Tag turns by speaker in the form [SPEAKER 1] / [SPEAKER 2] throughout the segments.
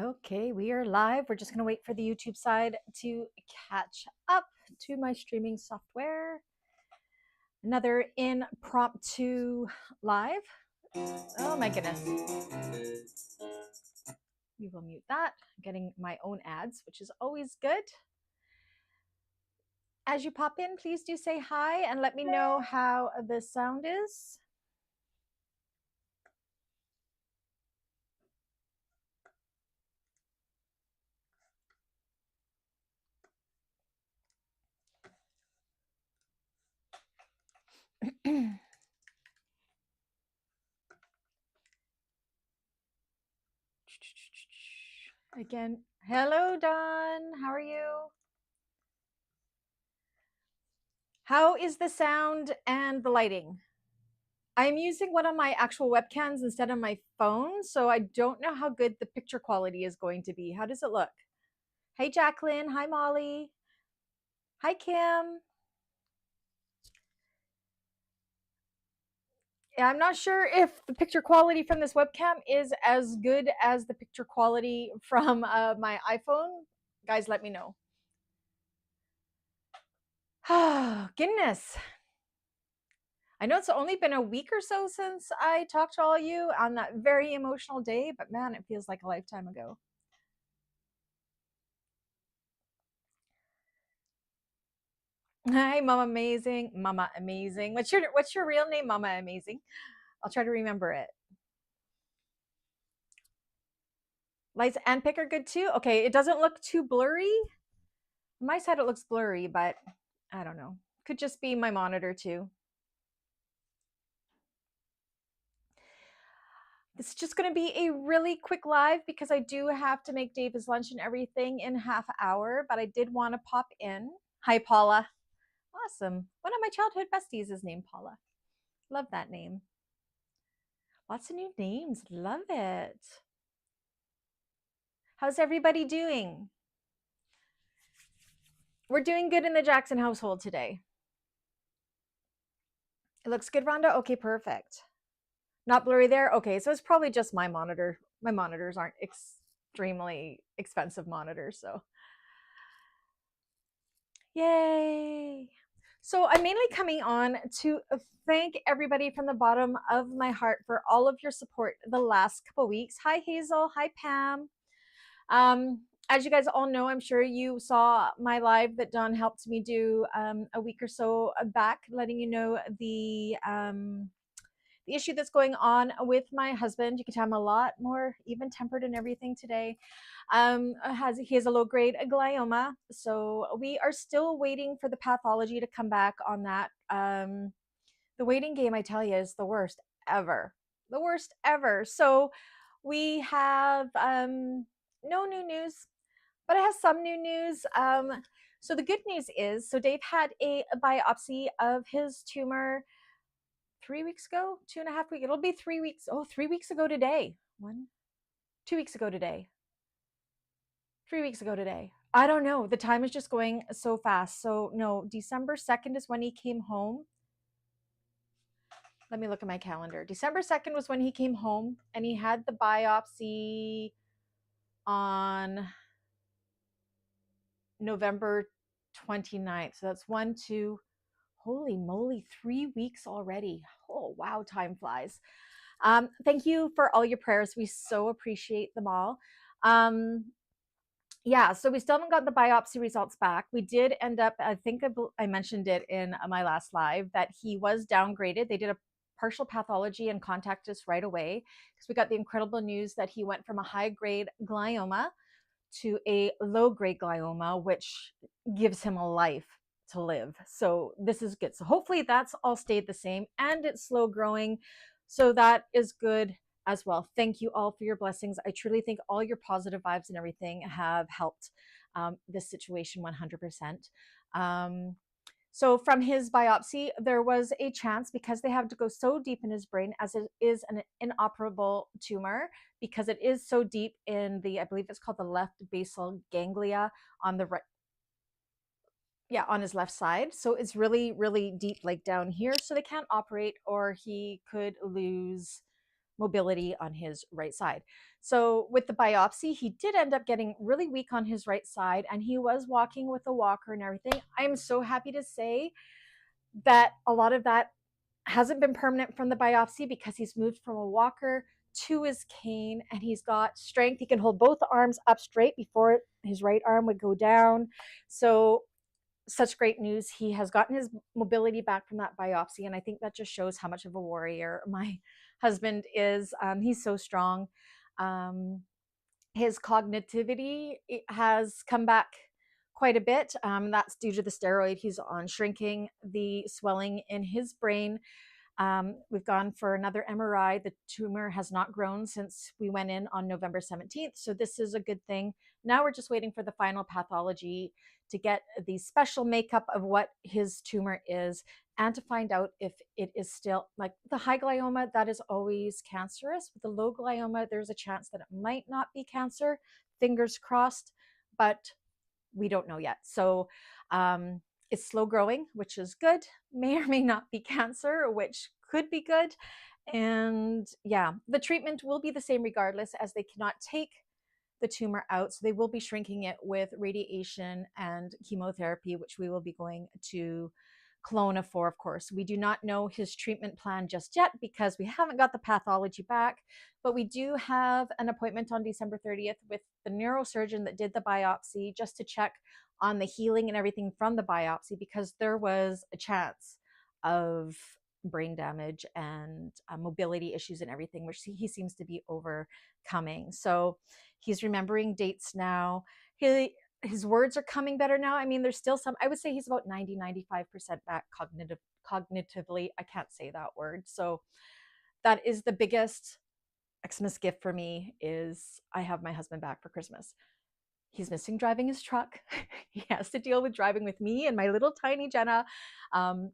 [SPEAKER 1] Okay, we are live. We're just going to wait for the YouTube side to catch up to my streaming software. Another impromptu live. Oh my goodness. We will mute that. I'm getting my own ads, which is always good. As you pop in, please do say hi and let me know how the sound is. Again, hello, Don. How are you? How is the sound and the lighting? I'm using one of my actual webcams instead of my phone, so I don't know how good the picture quality is going to be. How does it look? Hey, Jacqueline. Hi, Molly. Hi, Kim. Yeah, I'm not sure if the picture quality from this webcam is as good as the picture quality from my iPhone. Guys, let me know. Goodness. I know it's only been a week or so since I talked to all of you on that very emotional day, but man, it feels like a lifetime ago. Hi, Mama Amazing. Mama Amazing. What's your real name, Mama Amazing? I'll try to remember it. Lights and pick are good too. Okay, it doesn't look too blurry. On my side it looks blurry, but I don't know. Could just be my monitor too. This is just going to be a really quick live because I do have to make Dave his lunch and everything in half hour, but I did want to pop in. Hi, Paula. Awesome. One of my childhood besties is named Paula. Love that name. Lots of new names. Love it. How's everybody doing? We're doing good in the Jackson household today. It looks good, Rhonda? Okay, perfect. Not blurry there? Okay, so it's probably just my monitor. My monitors aren't extremely expensive monitors, so. Yay! So I'm mainly coming on to thank everybody from the bottom of my heart for all of your support the last couple weeks. Hi, Hazel. Hi, Pam. As you guys all know, I'm sure you saw my live that Don helped me do a week or so back, letting you know the issue that's going on with my husband. You can tell I'm a lot more even tempered and everything today. He has a low grade glioma, so we are still waiting for the pathology to come back on that. The waiting game, I tell you, is the worst ever. The worst ever. So we have no new news, but it has some new news. So the good news is, so Dave had a biopsy of his tumor 3 weeks ago, 2.5 weeks. It'll be 3 weeks. Oh, 3 weeks ago today. 2 weeks ago today. 3 weeks ago today. I don't know. The time is just going so fast. So no, December 2nd is when he came home. Let me look at my calendar. December 2nd was when he came home, and he had the biopsy on November 29th. So that's 1, 2, holy moly, 3 weeks already. Oh, wow, time flies. Thank you for all your prayers. We so appreciate them all. Yeah, so we still haven't got the biopsy results back. We did end up, I think I mentioned it in my last live, that he was downgraded. They did a partial pathology and contacted us right away because we got the incredible news that he went from a high grade glioma to a low grade glioma, which gives him a life to live. So this is good. So hopefully that's all stayed the same and it's slow growing. So that is good as well. Thank you all for your blessings. I truly think all your positive vibes and everything have helped this situation 100%. So from his biopsy, there was a chance, because they have to go so deep in his brain, as it is an inoperable tumor, because it is so deep in the, I believe it's called the left basal ganglia on the right. Yeah, on his left side. So it's really, really deep, like down here. So they can't operate, or he could lose mobility on his right side. So with the biopsy, he did end up getting really weak on his right side, and he was walking with a walker and everything. I'm so happy to say that a lot of that hasn't been permanent from the biopsy, because he's moved from a walker to his cane, and he's got strength. He can hold both arms up straight before his right arm would go down. So such great news. He has gotten his mobility back from that biopsy, and I think that just shows how much of a warrior my husband is. He's so strong. His cognitivity has come back quite a bit. That's due to the steroid he's on, shrinking the swelling in his brain. We've gone for another MRI. The tumor has not grown since we went in on November 17th. So this is a good thing. Now we're just waiting for the final pathology to get the special makeup of what his tumor is, and to find out if it is still, like the high glioma, that is always cancerous. With the low glioma, there's a chance that it might not be cancer. Fingers crossed, but we don't know yet. So it's slow growing, which is good. May or may not be cancer, which could be good. And yeah, the treatment will be the same regardless, as they cannot take the tumor out. So they will be shrinking it with radiation and chemotherapy, which we will be going to Kelowna for, of course. We do not know his treatment plan just yet, because we haven't got the pathology back, but we do have an appointment on December 30th with the neurosurgeon that did the biopsy, just to check on the healing and everything from the biopsy, because there was a chance of brain damage and mobility issues and everything, which he seems to be overcoming. So he's remembering dates now. His words are coming better now. I mean, there's still some, I would say he's about 95% back cognitively. I can't say that word. So that is the biggest Xmas gift for me, is I have my husband back for Christmas. He's missing driving his truck. He has to deal with driving with me and my little tiny Jenna.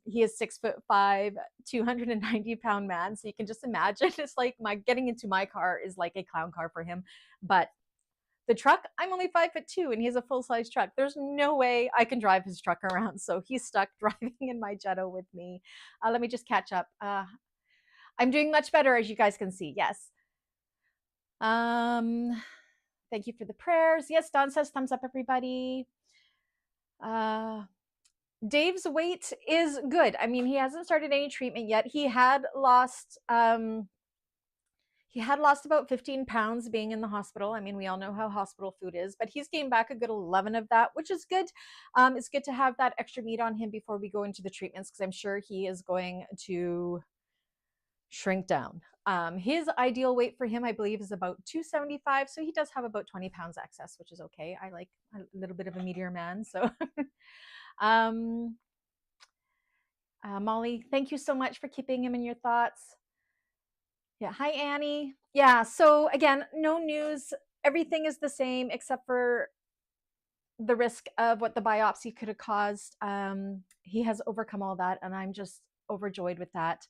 [SPEAKER 1] He is 6'5", 290-pound man. So you can just imagine, it's like getting into my car is like a clown car for him. But the truck, I'm only 5'2", and he has a full-size truck. There's no way I can drive his truck around. So he's stuck driving in my Jetta with me. Let me just catch up. I'm doing much better, as you guys can see. Yes. Thank you for the prayers. Yes, Don says thumbs up, everybody. Dave's weight is good. I mean, he hasn't started any treatment yet. He had lost about 15 pounds being in the hospital. I mean, we all know how hospital food is, but he's gained back a good 11 of that, which is good. It's good to have that extra meat on him before we go into the treatments, because I'm sure he is going to shrink down. His ideal weight for him, I believe, is about 275. So he does have about 20 pounds excess, which is okay. I like a little bit of a meatier man. So Molly, thank you so much for keeping him in your thoughts. Yeah. Hi, Annie. Yeah. So again, no news. Everything is the same except for the risk of what the biopsy could have caused. He has overcome all that, and I'm just overjoyed with that.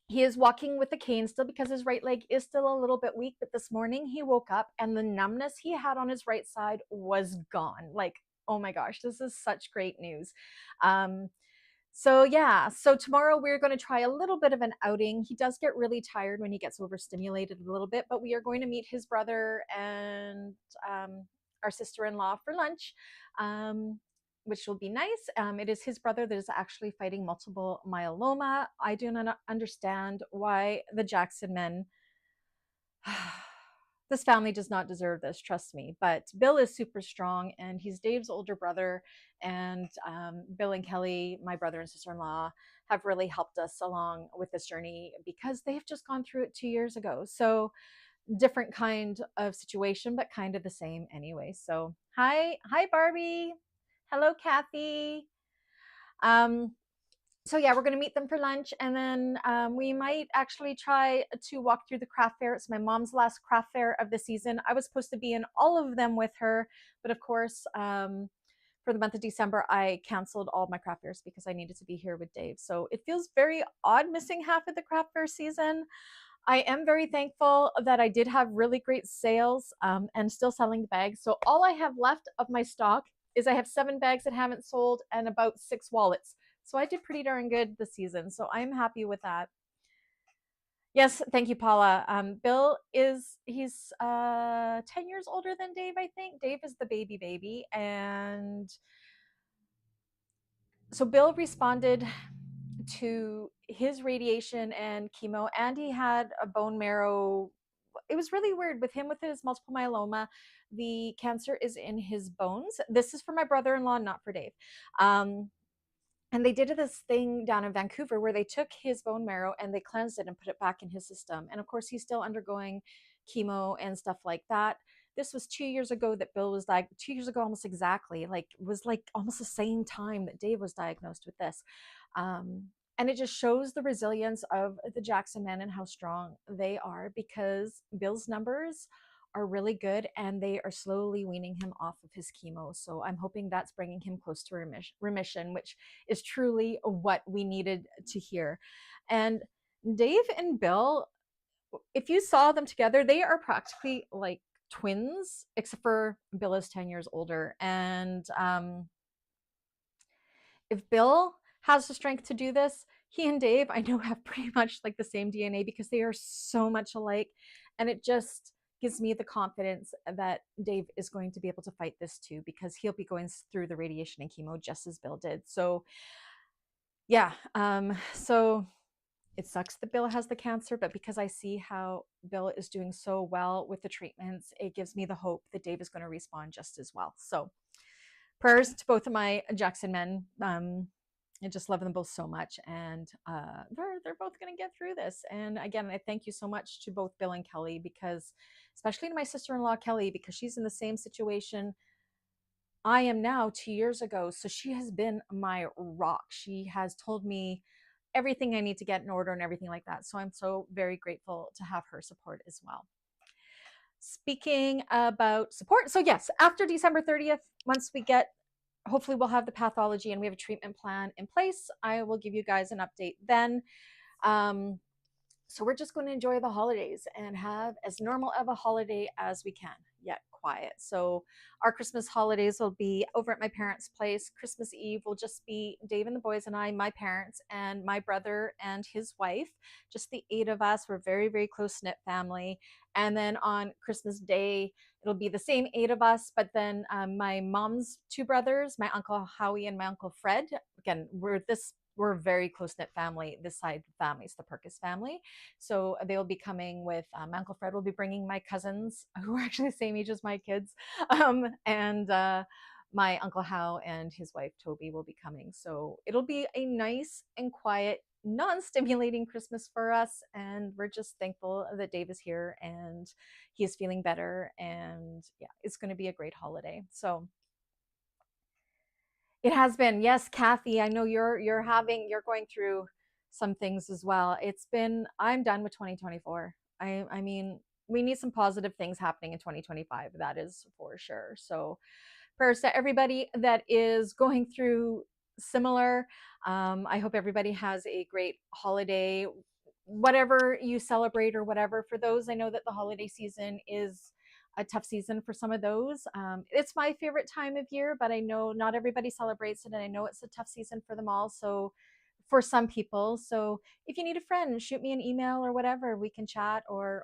[SPEAKER 1] He is walking with a cane still, because his right leg is still a little bit weak. But this morning he woke up and the numbness he had on his right side was gone. Like, oh my gosh, this is such great news. So yeah, so tomorrow we're going to try a little bit of an outing. He does get really tired when he gets overstimulated a little bit, but we are going to meet his brother and our sister-in-law for lunch, which will be nice. It is his brother that is actually fighting multiple myeloma. I do not understand why the Jackson men, this family does not deserve this, trust me. But Bill is super strong, and he's Dave's older brother. And Bill and Kelly, my brother and sister-in-law, have really helped us along with this journey, because they've just gone through it 2 years ago. So different kind of situation, but kind of the same anyway. So hi Barbie. Hello, Kathy. So yeah, we're going to meet them for lunch, and then we might actually try to walk through the craft fair. It's my mom's last craft fair of the season. I was supposed to be in all of them with her, but of course, for the month of December, I canceled all my craft fairs because I needed to be here with Dave. So it feels very odd missing half of the craft fair season. I am very thankful that I did have really great sales and still selling the bags. So all I have left of my stock is I have 7 bags that haven't sold and about 6 wallets. So I did pretty darn good this season. So I'm happy with that. Yes, thank you, Paula. Bill he's 10 years older than Dave, I think. Dave is the baby, and so Bill responded to his radiation and chemo, and he had a bone marrow. It was really weird with him with his multiple myeloma. The cancer is in his bones. This is for my brother-in-law, not for Dave. Um, and they did this thing down in Vancouver where they took his bone marrow and they cleansed it and put it back in his system. And of course, he's still undergoing chemo and stuff like that. This was 2 years ago that Bill was diagnosed. 2 years ago, almost exactly. Like it was like almost the same time that Dave was diagnosed with this. And it just shows the resilience of the Jackson men and how strong they are, because Bill's numbers are really good and they are slowly weaning him off of his chemo. So I'm hoping that's bringing him close to remission, which is truly what we needed to hear. And Dave and Bill, if you saw them together, they are practically like twins, except for Bill is 10 years older. And if Bill has the strength to do this, he and Dave, I know, have pretty much like the same DNA because they are so much alike. And it just gives me the confidence that Dave is going to be able to fight this too, because he'll be going through the radiation and chemo just as Bill did. So, yeah. So it sucks that Bill has the cancer, but because I see how Bill is doing so well with the treatments, it gives me the hope that Dave is going to respond just as well. So, prayers to both of my Jackson men. I just love them both so much, and they're both going to get through this. And again, I thank you so much to both Bill and Kelly, because especially to my sister-in-law Kelly, because she's in the same situation I am now 2 years ago. So she has been my rock. She has told me everything I need to get in order and everything like that. So I'm so very grateful to have her support as well. Speaking about support, so yes, after December 30th, once we get, hopefully we'll have the pathology and we have a treatment plan in place, I will give you guys an update then. um, so we're just going to enjoy the holidays and have as normal of a holiday as we can, yet quiet. So our Christmas holidays will be over at my parents' place. Christmas Eve will just be Dave and the boys and I, my parents, and my brother and his wife, just the 8 of us. We're very, very close-knit family. And then on Christmas Day, it'll be the same 8 of us, but then my mom's 2 brothers, my Uncle Howie and my Uncle Fred. Again, we're a very close-knit family. This side of the family is the Perkis family. So they'll be coming with my Uncle Fred will be bringing my cousins who are actually the same age as my kids. And my Uncle Hal and his wife Toby will be coming. So it'll be a nice and quiet, non-stimulating Christmas for us. And we're just thankful that Dave is here and he is feeling better. And yeah, it's going to be a great holiday. So it has been. Yes, Kathy, I know you're going through some things as well. It's been, I'm done with 2024. I mean, we need some positive things happening in 2025. That is for sure. So prayers to everybody that is going through similar. I hope everybody has a great holiday, whatever you celebrate or whatever. For those, I know that the holiday season is a tough season for some of those. It's my favorite time of year, but I know not everybody celebrates it, and I know it's a tough season for them all. So for some people, so if you need a friend, shoot me an email or whatever, we can chat or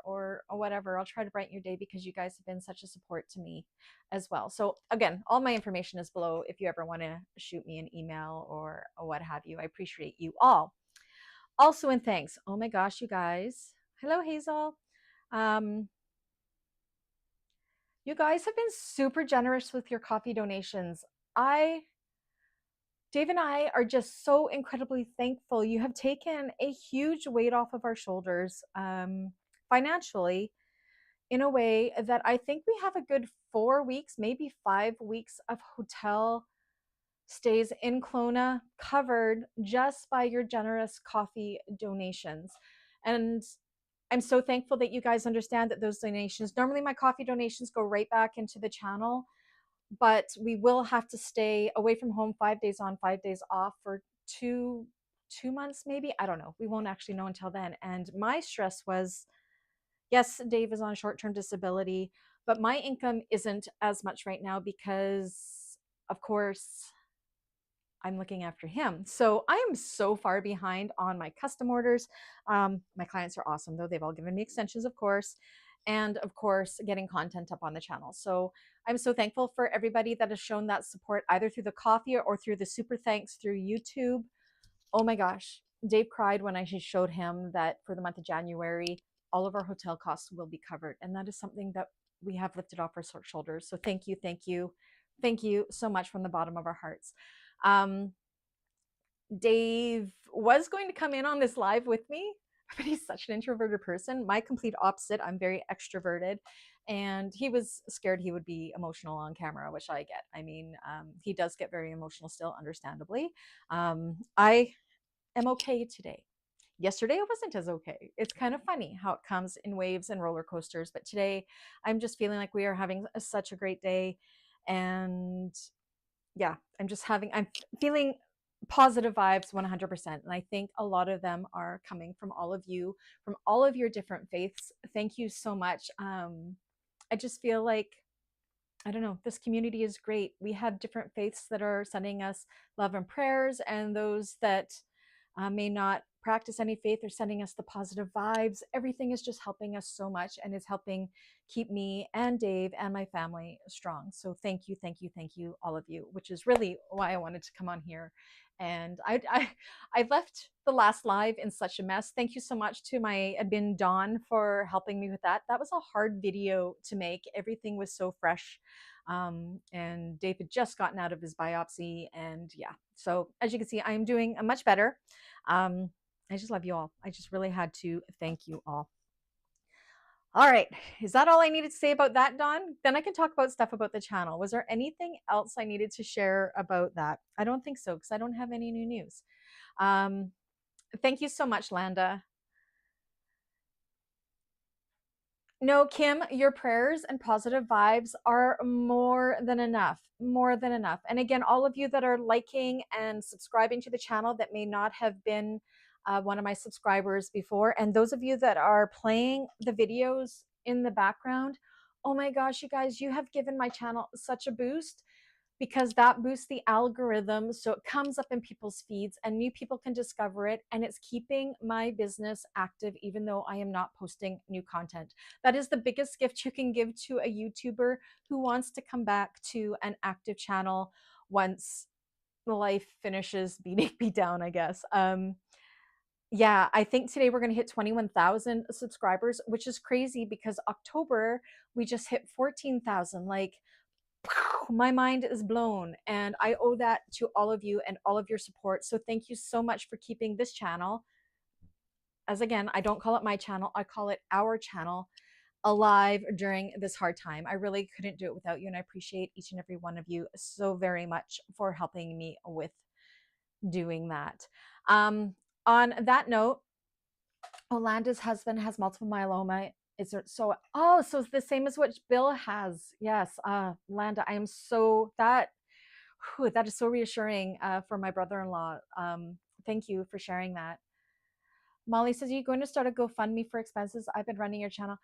[SPEAKER 1] whatever. I'll try to brighten your day because you guys have been such a support to me as well. So again, all my information is below if you ever want to shoot me an email or what have you. I appreciate you all. Also, and thanks. Oh my gosh, you guys. Hello, Hazel. Um, you guys have been super generous with your coffee donations. Dave and I are just so incredibly thankful. You have taken a huge weight off of our shoulders financially, in a way that I think we have a good 4 weeks, maybe 5 weeks of hotel stays in Kelowna covered just by your generous coffee donations. And I'm so thankful that you guys understand that those donations, normally my coffee donations go right back into the channel, but we will have to stay away from home 5 days on, 5 days off for two months, maybe. I don't know. We won't actually know until then. And my stress was, yes, Dave is on short-term disability, but my income isn't as much right now because, of course, I'm looking after him. So I am so far behind on my custom orders. My clients are awesome, though. They've all given me extensions, of course. And of course, getting content up on the channel. So I'm so thankful for everybody that has shown that support, either through the coffee or through the super thanks through YouTube. Oh my gosh. Dave cried when I showed him that for the month of January, all of our hotel costs will be covered. And that is something that we have lifted off our shoulders. So thank you, thank you, thank you so much from the bottom of our hearts. Dave was going to come in on this live with me, but he's such an introverted person. My complete opposite. I'm very extroverted. And he was scared he would be emotional on camera, which I get. I mean, he does get very emotional still, understandably. I am okay today. Yesterday I wasn't as okay. It's kind of funny how it comes in waves and roller coasters, but today I'm just feeling like we are having such a great day. And yeah, I'm feeling positive vibes 100%. And I think a lot of them are coming from all of you, from all of your different faiths. Thank you so much. I just feel like, I don't know, this community is great. We have different faiths that are sending us love and prayers, and those that may not practice any faith are sending us the positive vibes. Everything is just helping us so much and is helping keep me and Dave and my family strong. So thank you, thank you, thank you, all of you, which is really why I wanted to come on here. And I left the last live in such a mess. Thank you so much to my admin Dawn for helping me with that. That was a hard video to make. Everything was so fresh. And Dave had just gotten out of his biopsy, and yeah. So as you can see, I am doing much better. I just love you all. I just really had to thank you all. All right. Is that all I needed to say about that, Dawn? Then I can talk about stuff about the channel. Was there anything else I needed to share about that? I don't think so, because I don't have any new news. Thank you so much, Landa. No, Kim, your prayers and positive vibes are more than enough. More than enough. And again, all of you that are liking and subscribing to the channel that may not have been one of my subscribers before, and those of you that are playing the videos in the background, oh my gosh, you guys, you have given my channel such a boost, because that boosts the algorithm, so it comes up in people's feeds and new people can discover it, and it's keeping my business active even though I am not posting new content. That is the biggest gift you can give to a YouTuber who wants to come back to an active channel once life finishes beating me down, I guess. Yeah, I think today we're going to hit 21,000 subscribers, which is crazy because October we just hit 14,000. Like, my mind is blown, and I owe that to all of you and all of your support. So thank you so much for keeping this channel, as again, I don't call it my channel, I call it our channel, alive during this hard time. I really couldn't do it without you, and I appreciate each and every one of you so very much for helping me with doing that. On that note, Olanda's husband has multiple myeloma. Is it so? Oh, so it's the same as what Bill has. Yes, Landa, I am so that. Whew, that is so reassuring for my brother-in-law. Thank you for sharing that. Molly says, "Are you going to start a GoFundMe for expenses? I've been running your channel."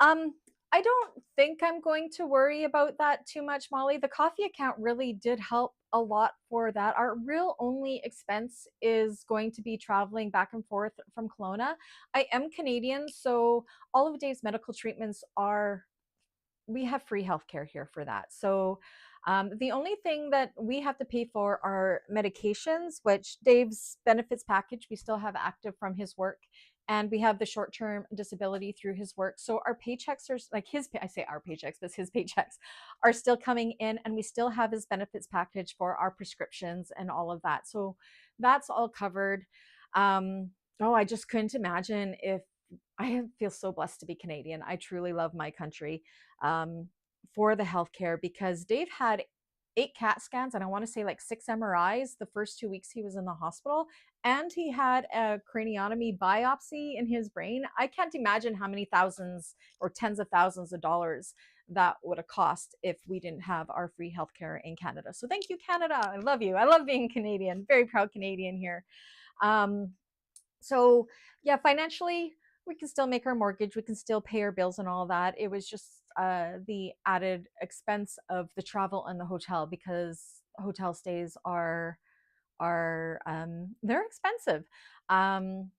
[SPEAKER 1] Um, I don't think I'm going to worry about that too much, Molly. The coffee account really did help a lot for that. Our real only expense is going to be traveling back and forth from Kelowna. I am Canadian, so all of Dave's medical treatments are, we have free healthcare here for that. So the only thing that we have to pay for are medications, which Dave's benefits package we still have active from his work, and we have the short-term disability through his work. So our paychecks are like his, I say our paychecks, but his paychecks are still coming in, and we still have his benefits package for our prescriptions and all of that. So that's all covered. Oh, I just couldn't imagine if, I feel so blessed to be Canadian. I truly love my country for the healthcare, because Dave had 8 CAT scans and I want to say like 6 MRIs the first 2 weeks he was in the hospital, and he had a craniotomy biopsy in his brain. I can't imagine how many thousands or tens of thousands of dollars that would have cost if we didn't have our free healthcare in Canada. So thank you, Canada. I love you. I love being Canadian. Very proud Canadian here. So yeah, financially, we can still make our mortgage, we can still pay our bills and all that. It was just the added expense of the travel and the hotel, because hotel stays are are they're expensive. Um,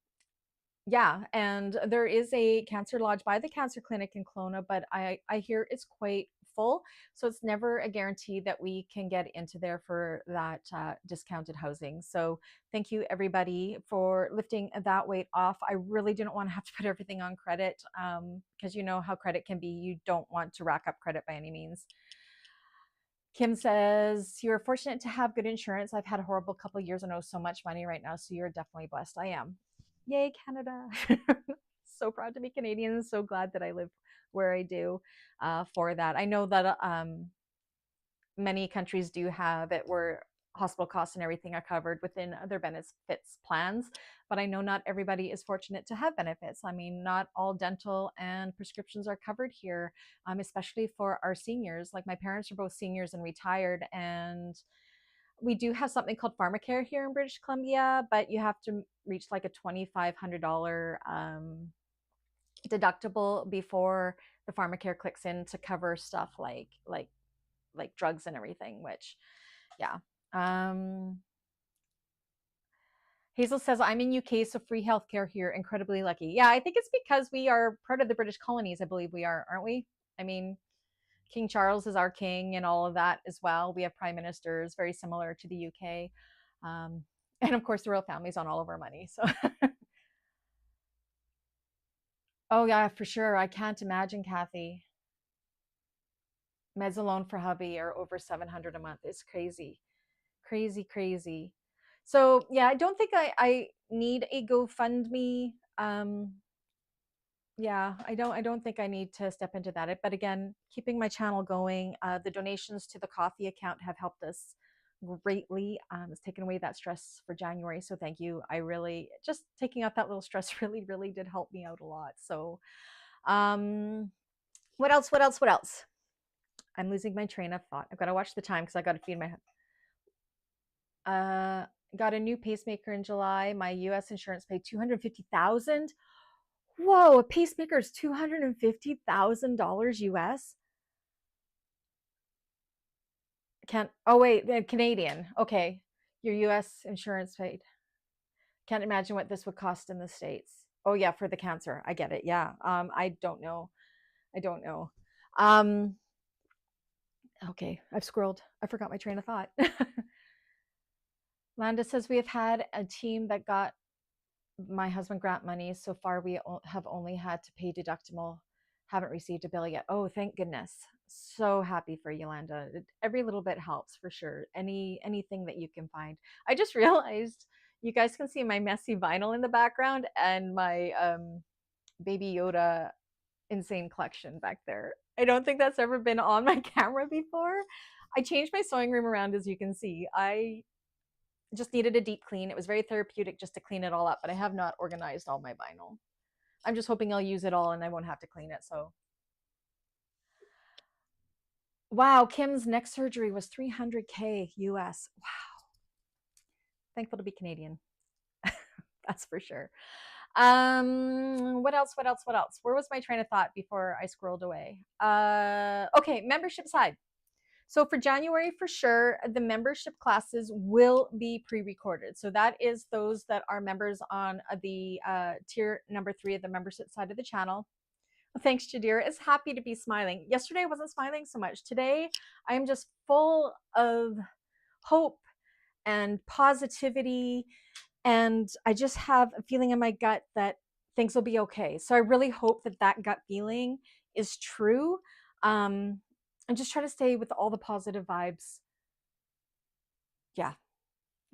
[SPEAKER 1] yeah, and there is a cancer lodge by the cancer clinic in Kelowna, but I hear it's quite full, so it's never a guarantee that we can get into there for that discounted housing. So thank you everybody for lifting that weight off. I really didn't want to have to put everything on credit, because you know how credit can be. You don't want to rack up credit by any means. Kim says, you're fortunate to have good insurance. I've had a horrible couple of years and owe so much money right now. So you're definitely blessed. I am. Yay, Canada. So proud to be Canadian. So glad that I live where I do for that. I know that many countries do have it where hospital costs and everything are covered within their benefits plans, but I know not everybody is fortunate to have benefits. I mean, not all dental and prescriptions are covered here, especially for our seniors. Like my parents are both seniors and retired, and we do have something called pharmacare here in British Columbia, but you have to reach like a $2,500 deductible before the pharmacare clicks in to cover stuff like drugs and everything, which yeah. Um, Hazel says, I'm in UK, so free healthcare here. Incredibly lucky. Yeah, I think it's because we are part of the British colonies. I believe we are, aren't we? I mean, King Charles is our king and all of that as well. We have prime ministers very similar to the UK. And of course, the royal family's on all of our money. So, oh, yeah, for sure. I can't imagine, Kathy. Meds alone for hubby are over 700 a month. It's crazy. Crazy, crazy. So yeah, I don't think I need a GoFundMe. Yeah, I don't think I need to step into that. But again, keeping my channel going, the donations to the coffee account have helped us greatly. It's taken away that stress for January. So thank you. I really just taking out that little stress really, really did help me out a lot. So what else? What else? What else? I'm losing my train of thought. I've got to watch the time because I got to feed my Uh, got a new pacemaker in July. My U.S. insurance paid 250,000. Whoa, a pacemaker is $250,000 U.S. Can't. Oh wait, Canadian. Okay, your U.S. insurance paid. Can't imagine what this would cost in the States. Oh yeah, for the cancer. I get it. Yeah. I don't know. I don't know. Um. Okay, I've scrolled. I forgot my train of thought. Landa says we have had a team that got my husband grant money. So far, we have only had to pay deductible, haven't received a bill yet. Oh, thank goodness. So happy for Yolanda. Every little bit helps for sure. Anything that you can find. I just realized you guys can see my messy vinyl in the background and my Baby Yoda insane collection back there. I don't think that's ever been on my camera before. I changed my sewing room around, as you can see. I just needed a deep clean. It was very therapeutic just to clean it all up, but I have not organized all my vinyl. I'm just hoping I'll use it all and I won't have to clean it. So, wow, Kim's neck surgery was 300K US. Wow, thankful to be Canadian. That's for sure. What else? What else? What else? Where was my train of thought before I scrolled away? Okay, membership side. So for January, for sure, the membership classes will be pre-recorded. So that is those that are members on the tier number 3 of the membership side of the channel. Thanks, Jadir. It's happy to be smiling. Yesterday I wasn't smiling so much. Today I am just full of hope and positivity, and I just have a feeling in my gut that things will be okay. So I really hope that that gut feeling is true. And just try to stay with all the positive vibes. Yeah.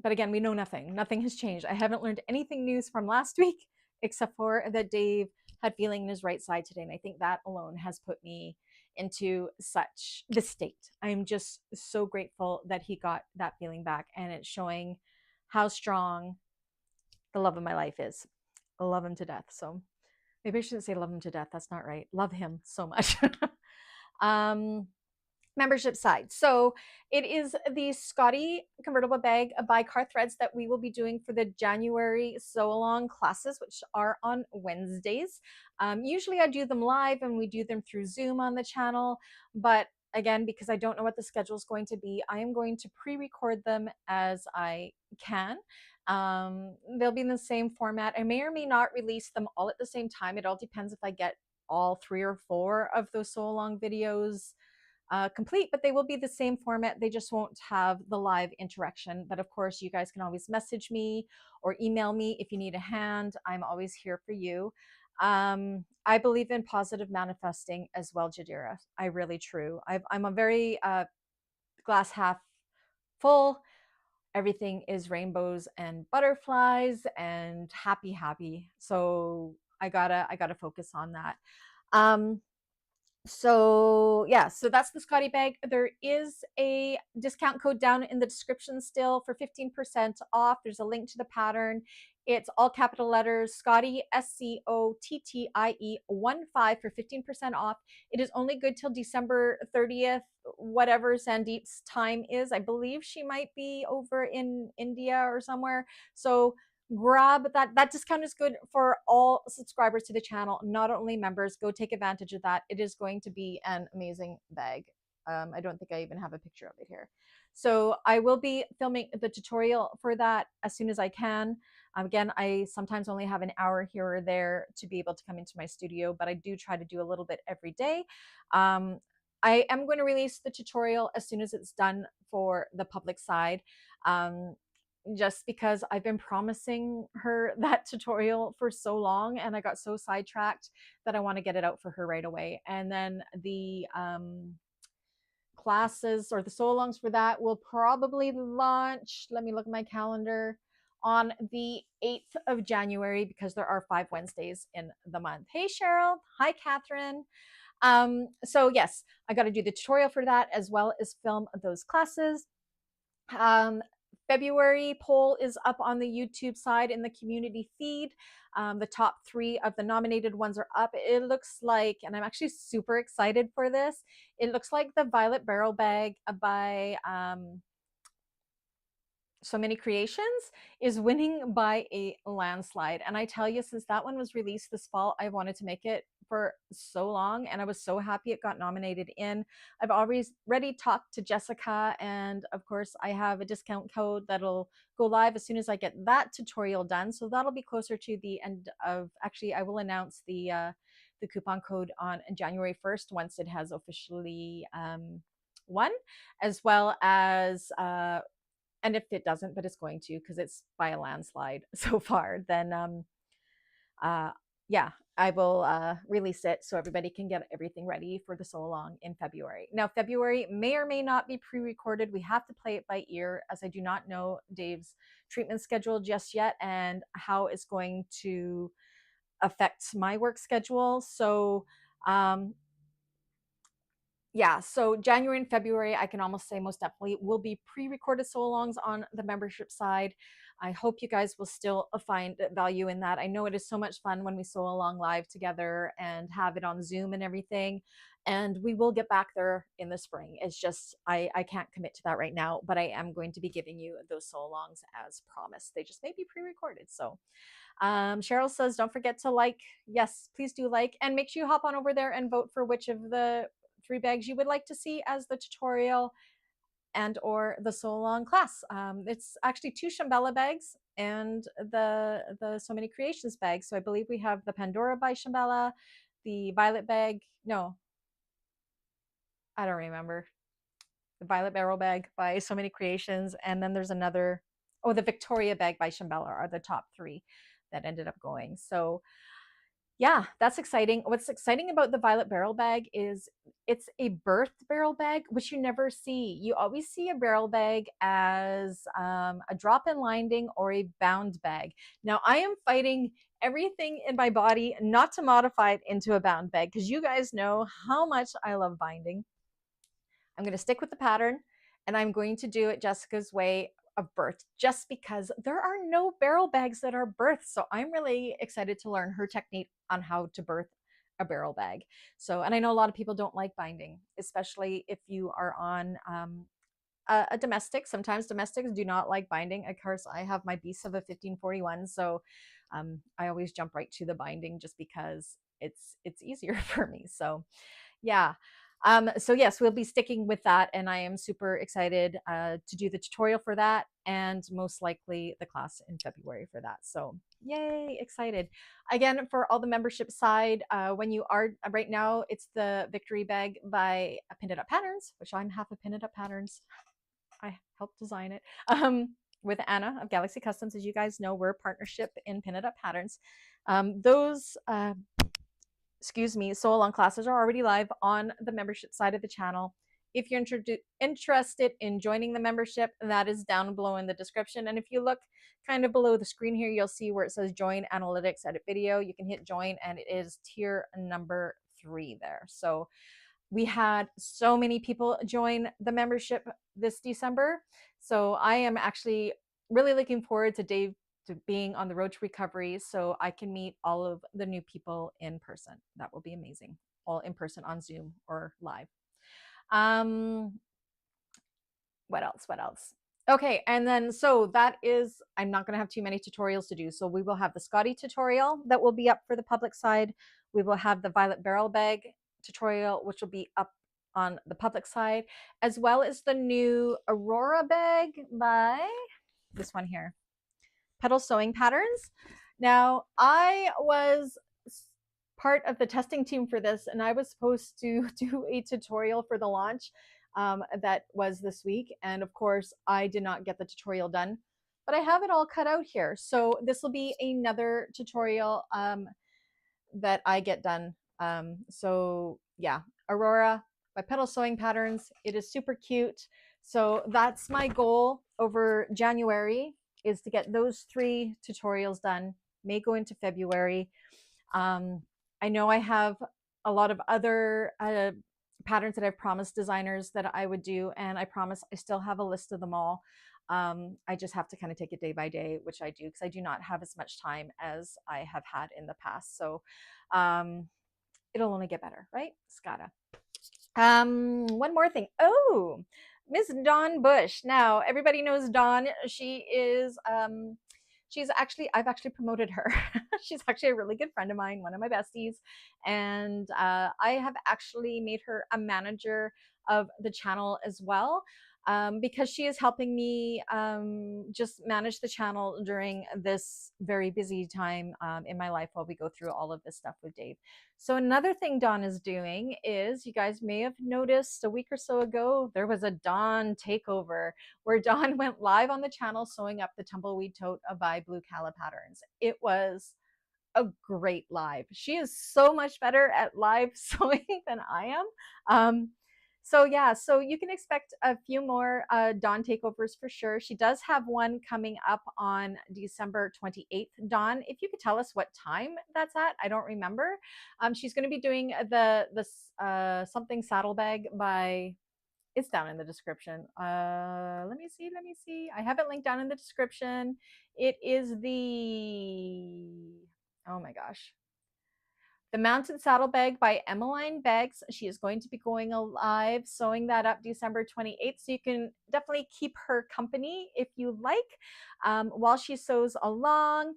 [SPEAKER 1] But again, we know nothing. Nothing has changed. I haven't learned anything new from last week, except for that Dave had feeling in his right side today. And I think that alone has put me into such the state. I'm just so grateful that he got that feeling back. And it's showing how strong the love of my life is. I love him to death. So maybe I shouldn't say love him to death. That's not right. Love him so much. Membership side. So it is the Scottie convertible bag by Car Threads that we will be doing for the January Sewalong classes, which are on Wednesdays. Usually I do them live and we do them through Zoom on the channel, but again, because I don't know what the schedule is going to be, I am going to pre-record them as I can. They'll be in the same format. I may or may not release them all at the same time. It all depends if I get all 3 or 4 of those Sewalong videos complete, but they will be the same format. They just won't have the live interaction. But of course, you guys can always message me or email me if you need a hand. I'm always here for you. I believe in positive manifesting as well, Jadira. I really true. I'm a very glass half full. Everything is rainbows and butterflies and happy. So I gotta focus on that. Um, so yeah, so that's the Scottie bag. There is a discount code down in the description still for 15% off. There's a link to the pattern. It's all capital letters, Scottie, SCOTTIE 15 for 15% off. It is only good till December 30th, whatever Sandeep's time is. I believe she might be over in India or somewhere. So grab that discount is good for all subscribers to the channel, not only members. Go take advantage of that. It is going to be an amazing bag. I don't think I even have a picture of it here. So I will be filming the tutorial for that as soon as I can. Again, I sometimes only have an hour here or there to be able to come into my studio, but I do try to do a little bit every day. I am going to release the tutorial as soon as it's done for the public side. Just because I've been promising her that tutorial for so long, and I got so sidetracked that I want to get it out for her right away. And then the classes or the Sewalongs for that will probably launch, let me look at my calendar, on the 8th of January, because there are 5 Wednesdays in the month. Hey, Cheryl. Hi, Catherine. So yes, I got to do the tutorial for that as well as film those classes. February poll is up on the YouTube side in the community feed. The top 3 of the nominated ones are up. It looks like, and I'm actually super excited for this, it looks like the Violet Barrel Bag by So Many Creations is winning by a landslide. And I tell you, since that one was released this fall, I wanted to make it for so long, and I was so happy it got nominated in. I've already talked to Jessica, and of course I have a discount code that'll go live as soon as I get that tutorial done. So that'll be closer to the end of, actually I will announce the coupon code on January 1st once it has officially won, as well as and if it doesn't, but it's going to, because it's by a landslide so far, then yeah, I will release it so everybody can get everything ready for the Sewalong in February. Now, February may or may not be pre-recorded. We have to play it by ear, as I do not know Dave's treatment schedule just yet and how it's going to affect my work schedule. So yeah, so January and February, I can almost say most definitely will be pre-recorded Sewalongs on the membership side. I hope you guys will still find value in that. I know it is so much fun when we sew along live together and have it on Zoom and everything. And we will get back there in the spring. It's just, I can't commit to that right now, but I am going to be giving you those Sewalongs as promised. They just may be pre-recorded. So Cheryl says, don't forget to like. Yes, please do like, and make sure you hop on over there and vote for which of the 3 bags you would like to see as the tutorial and or the Sewalong class. It's actually 2 Shambhala bags and the So Many Creations bag. So I believe we have the Pandora by Shambhala, the Violet bag. No, I don't remember. The Violet Barrel bag by So Many Creations, and then there's another. Oh, the Victoria bag by Shambhala are the top 3 that ended up going. So yeah, that's exciting. What's exciting about the Violet Barrel bag is it's a birth barrel bag, which you never see. You always see a barrel bag as a drop-in lining or a bound bag. Now, I am fighting everything in my body not to modify it into a bound bag, because you guys know how much I love binding. I'm going to stick with the pattern, and I'm going to do it Jessica's way of birth, just because there are no barrel bags that are birthed. So I'm really excited to learn her technique on how to birth a barrel bag. So, and I know a lot of people don't like binding, especially if you are on a domestic. Sometimes domestics do not like binding. Of course, I have my beast of a 1541, so I always jump right to the binding just because it's easier for me. So yeah. So yes, we'll be sticking with that, and I am super excited to do the tutorial for that, and most likely the class in February for that. So yay, excited. Again, for all the membership side, when you are right now, it's the Victory Bag by Pin It Up Patterns, which I'm half of Pin It Up Patterns. I helped design it. With Anna of Galaxy Customs. As you guys know, we're a partnership in Pin It Up Patterns. Those Sewalong classes are already live on the membership side of the channel. If you're interested in joining the membership, that is down below in the description. And if you look kind of below the screen here, you'll see where it says Join Analytics Edit Video. You can hit join, and it is tier number 3 there. So we had so many people join the membership this December. So I am actually really looking forward to Dave to being on the road to recovery so I can meet all of the new people in person. That will be amazing. All in person on Zoom or live. What else? What else? Okay, and then so that is, I'm not going to have too many tutorials to do. So we will have the Scottie tutorial that will be up for the public side. We will have the Violet Barrel Bag tutorial, which will be up on the public side, as well as the new Aurora bag by this one here, Petal Sewing Patterns. Now, I was part of the testing team for this, and I was supposed to do a tutorial for the launch that was this week. And of course, I did not get the tutorial done, but I have it all cut out here. So this will be another tutorial that I get done. So yeah, Aurora by Petal Sewing Patterns. It is super cute. So that's my goal over January, is to get those 3 tutorials done. May go into February. I know I have a lot of other patterns that I've promised designers that I would do, and I promise I still have a list of them all. I just have to kind of take it day by day, which I do because I do not have as much time as I have had in the past. So it'll only get better, right? Scotta. One more thing. Oh, Miss Dawn Bush. Now everybody knows Dawn. She is I've actually promoted her. She's actually a really good friend of mine, one of my besties, and I have actually made her a manager of the channel as well, because she is helping me just manage the channel during this very busy time in my life while we go through all of this stuff with Dave. So another thing Dawn is doing is, you guys may have noticed a week or so ago, there was a Dawn takeover where Dawn went live on the channel sewing up the tumbleweed tote by Blue Cala Patterns. It was a great live. She is so much better at live sewing than I am. So yeah, so you can expect a few more Dawn takeovers for sure. She does have one coming up on December 28th. Dawn, if you could tell us what time that's at, I don't remember. She's going to be doing the something saddlebag by, it's down in the description. Let me see. I have it linked down in the description. It is the, oh my gosh, the Mountain Saddlebag by Emmaline Bags. She is going to be going live, sewing that up December 28th. So you can definitely keep her company if you like, while she sews along.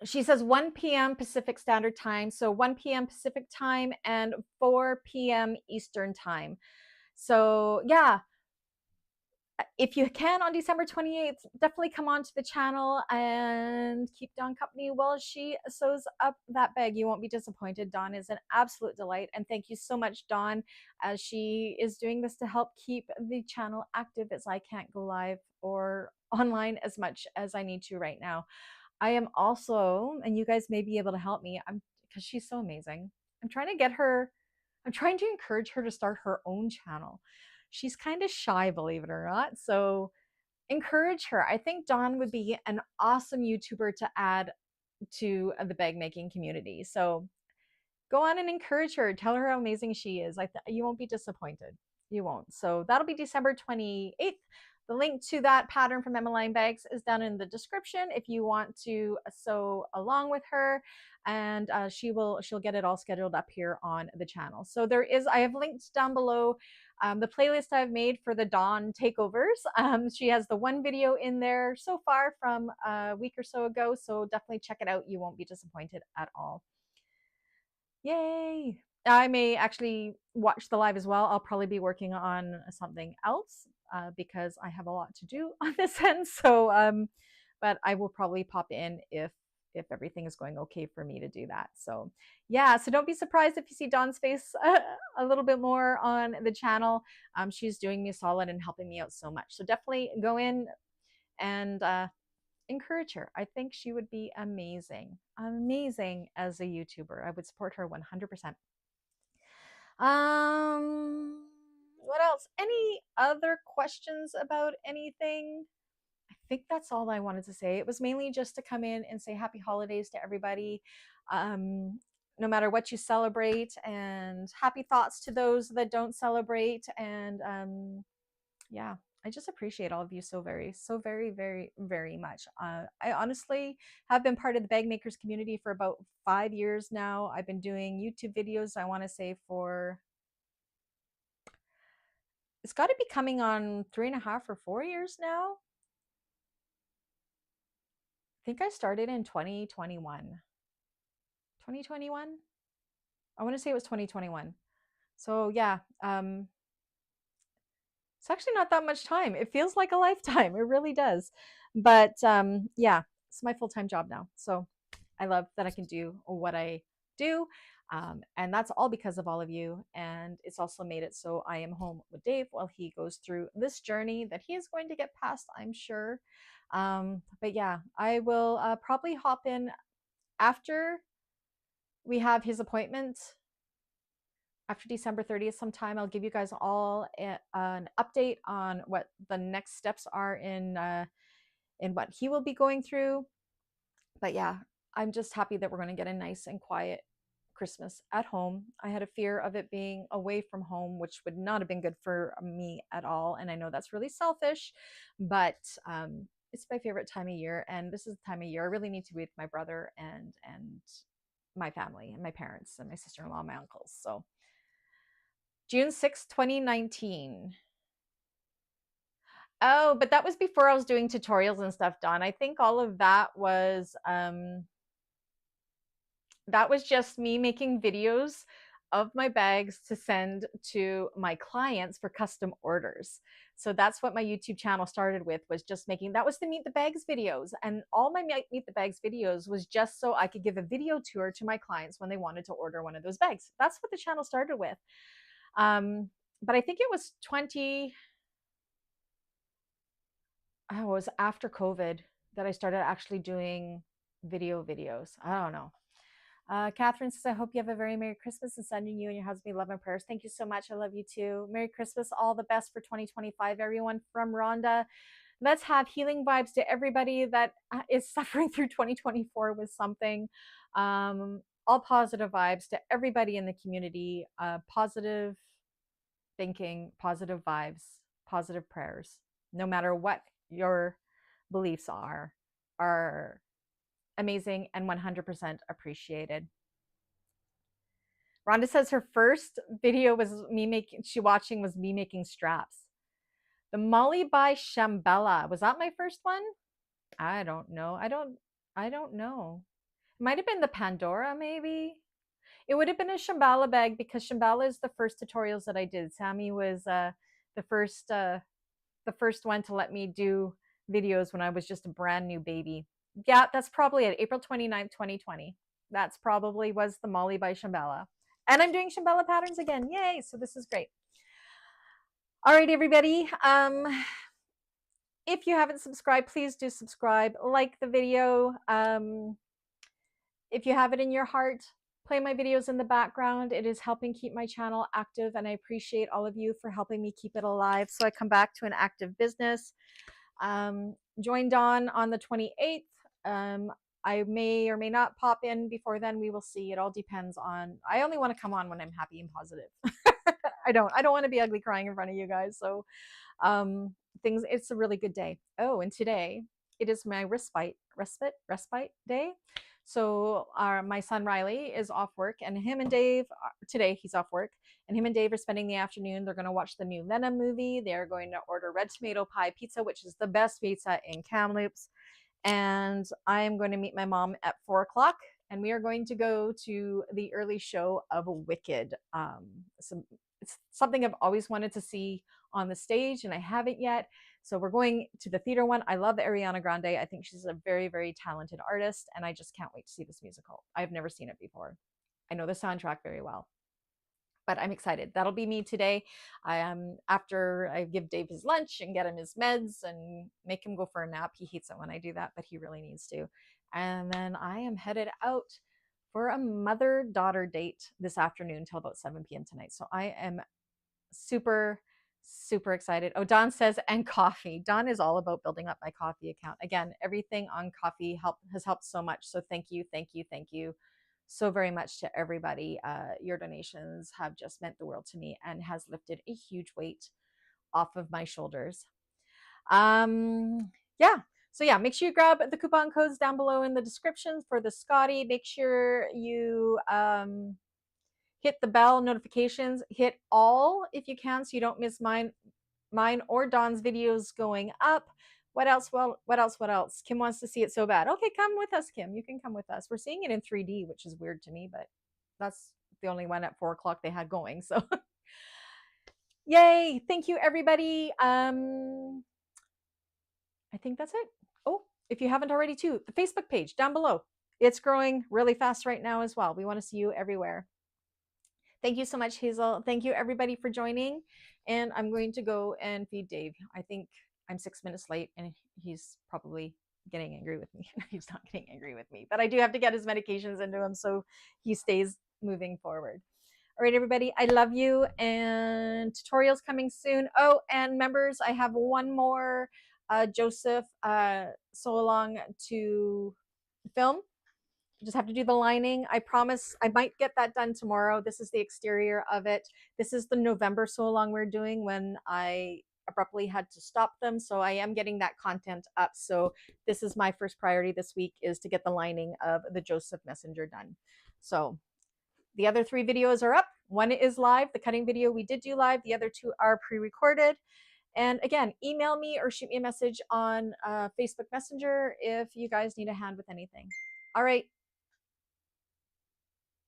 [SPEAKER 1] She says 1 p.m. Pacific Standard Time. So 1 p.m. Pacific Time and 4 p.m. Eastern Time. So yeah, if you can on December 28th, definitely come on to the channel and keep Dawn company while she sews up that bag. You won't be disappointed. Dawn is an absolute delight. And thank you so much, Dawn, as she is doing this to help keep the channel active, as I can't go live or online as much as I need to right now. I am also, and you guys may be able to help me, because she's so amazing. I'm trying to encourage her to start her own channel. She's kind of shy, believe it or not. So encourage her. I think Dawn would be an awesome YouTuber to add to the bag making community. So go on and encourage her. Tell her how amazing she is. You won't be disappointed. You won't. So that'll be December 28th. The link to that pattern from Emmaline Bags is down in the description if you want to sew along with her, and she'll get it all scheduled up here on the channel. So I have linked down below the playlist I've made for the Dawn takeovers. She has the one video in there so far from a week or so ago, so definitely check it out. You won't be disappointed at all. Yay! I may actually watch the live as well. I'll probably be working on something else because I have a lot to do on this end. So, but I will probably pop in if everything is going okay for me to do that. So, yeah. So don't be surprised if you see Dawn's face a little bit more on the channel. She's doing me a solid and helping me out so much. So definitely go in and encourage her. I think she would be amazing, amazing as a YouTuber. I would support her 100%. What else? Any other questions about anything? I think that's all I wanted to say. It was mainly just to come in and say happy holidays to everybody. No matter what you celebrate, and happy thoughts to those that don't celebrate. And yeah, I just appreciate all of you so very, very, very much. I honestly have been part of the bag makers community for about 5 years now. I've been doing YouTube videos, I want to say, for it's got to be coming on 3.5 or 4 years now. I think I started in 2021. 2021? I want to say it was 2021. So yeah, it's actually not that much time. It feels like a lifetime. It really does. But yeah, it's my full-time job now. So I love that I can do what I do. And that's all because of all of you. And it's also made it so I am home with Dave while he goes through this journey that he is going to get past, I'm sure. But yeah, I will probably hop in after we have his appointment after December 30th sometime. I'll give you guys all an update on what the next steps are in what he will be going through. But yeah, I'm just happy that we're going to get a nice and quiet Christmas at home. I had a fear of it being away from home, which would not have been good for me at all. And I know that's really selfish, but it's my favorite time of year. And this is the time of year I really need to be with my brother and my family and my parents and my sister-in-law and my uncles. So June 6th, 2019. Oh, but that was before I was doing tutorials and stuff, Dawn. I think all of that was just me making videos of my bags to send to my clients for custom orders. So that's what my YouTube channel started with, was just making, that was the Meet the Bags videos. And all my Meet the Bags videos was just so I could give a video tour to my clients when they wanted to order one of those bags. That's what the channel started with. But I think it was it was after COVID that I started actually doing videos. I don't know. Catherine says, I hope you have a very Merry Christmas and sending you and your husband love and prayers. Thank you so much. I love you too. Merry Christmas. All the best for 2025, everyone. From Rhonda. Let's have healing vibes to everybody that is suffering through 2024 with something. All positive vibes to everybody in the community. Positive thinking, positive vibes, positive prayers. No matter what your beliefs are amazing and 100% appreciated. Rhonda says her first video was me making straps. The Molly by Shambhala. Was that my first one? I don't know. I don't know. It might have been the Pandora, maybe. It would have been a Shambhala bag because Shambhala is the first tutorials that I did. Sammy was the first one to let me do videos when I was just a brand new baby. Yeah, that's probably it. April 29th, 2020. That's probably was the Molly by Shambhala. And I'm doing Shambhala patterns again. Yay. So this is great. All right, everybody. If you haven't subscribed, please do subscribe. Like the video. If you have it in your heart, play my videos in the background. It is helping keep my channel active, and I appreciate all of you for helping me keep it alive so I come back to an active business. Join Dawn on the 28th. I may or may not pop in before then. We will see. It all depends on, I only want to come on when I'm happy and positive. I don't want to be ugly crying in front of you guys. So it's a really good day. Oh, and today it is my respite day. So my son Riley is off work, and him and Dave, today he's off work, and him and Dave are spending the afternoon. They're going to watch the new Venom movie. They're going to order red tomato pie pizza, which is the best pizza in Kamloops. And I am going to meet my mom at 4 o'clock, and we are going to go to the early show of Wicked. It's something I've always wanted to see on the stage, and I haven't yet. So we're going to the theater one. I love Ariana Grande. I think she's a very, very talented artist, and I just can't wait to see this musical. I've never seen it before. I know the soundtrack very well, but I'm excited. That'll be me today. I am after I give Dave his lunch and get him his meds and make him go for a nap. He hates it when I do that, but he really needs to. And then I am headed out for a mother-daughter date this afternoon till about 7 p.m. tonight. So I am super, super excited. Oh, Don says, and coffee. Don is all about building up my coffee account. Again, everything on coffee has helped so much. So thank you, thank you, thank you so very much to everybody. Your donations have just meant the world to me and has lifted a huge weight off of my shoulders. Yeah. So yeah, make sure you grab the coupon codes down below in the description for the Scottie. Make sure you hit the bell notifications, hit all if you can, so you don't miss mine or Dawn's videos going up. What else? Well, what else? Kim wants to see it so bad. Okay, come with us, Kim. You can come with us. We're seeing it in 3D, which is weird to me, but that's the only one at 4 o'clock they had going. So yay. Thank you, everybody. I think that's it. Oh, if you haven't already too, the Facebook page down below. It's growing really fast right now as well. We want to see you everywhere. Thank you so much, Hazel. Thank you, everybody, for joining. And I'm going to go and feed Dave. I think I'm 6 minutes late, and he's probably getting angry with me. He's not getting angry with me, but I do have to get his medications into him so he stays moving forward. All right, everybody, I love you, and tutorials coming soon. Oh, and members, I have one more Joseph Sewalong to film. Just have to do the lining. I promise I might get that done tomorrow. This is the exterior of it. This is the November Sewalong we're doing when I abruptly had to stop them. So I am getting that content up. So this is my first priority this week, is to get the lining of the Joseph Messenger done. So the other 3 videos are up. One is live, the cutting video we did do live. The other 2 are pre-recorded. And again, email me or shoot me a message on Facebook Messenger if you guys need a hand with anything. All right.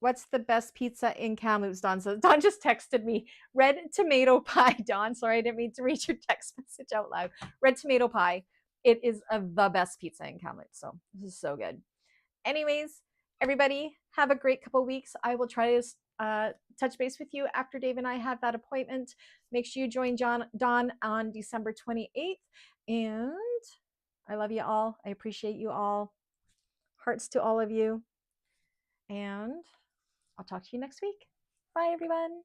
[SPEAKER 1] What's the best pizza in Kamloops? Don says. Don just texted me. Red tomato pie, Don. Sorry, I didn't mean to read your text message out loud. Red tomato pie. It is the best pizza in Kamloops. So this is so good. Anyways, everybody, have a great couple weeks. I will try to touch base with you after Dave and I have that appointment. Make sure you join Don on December 28th. And I love you all. I appreciate you all. Hearts to all of you. And I'll talk to you next week. Bye, everyone.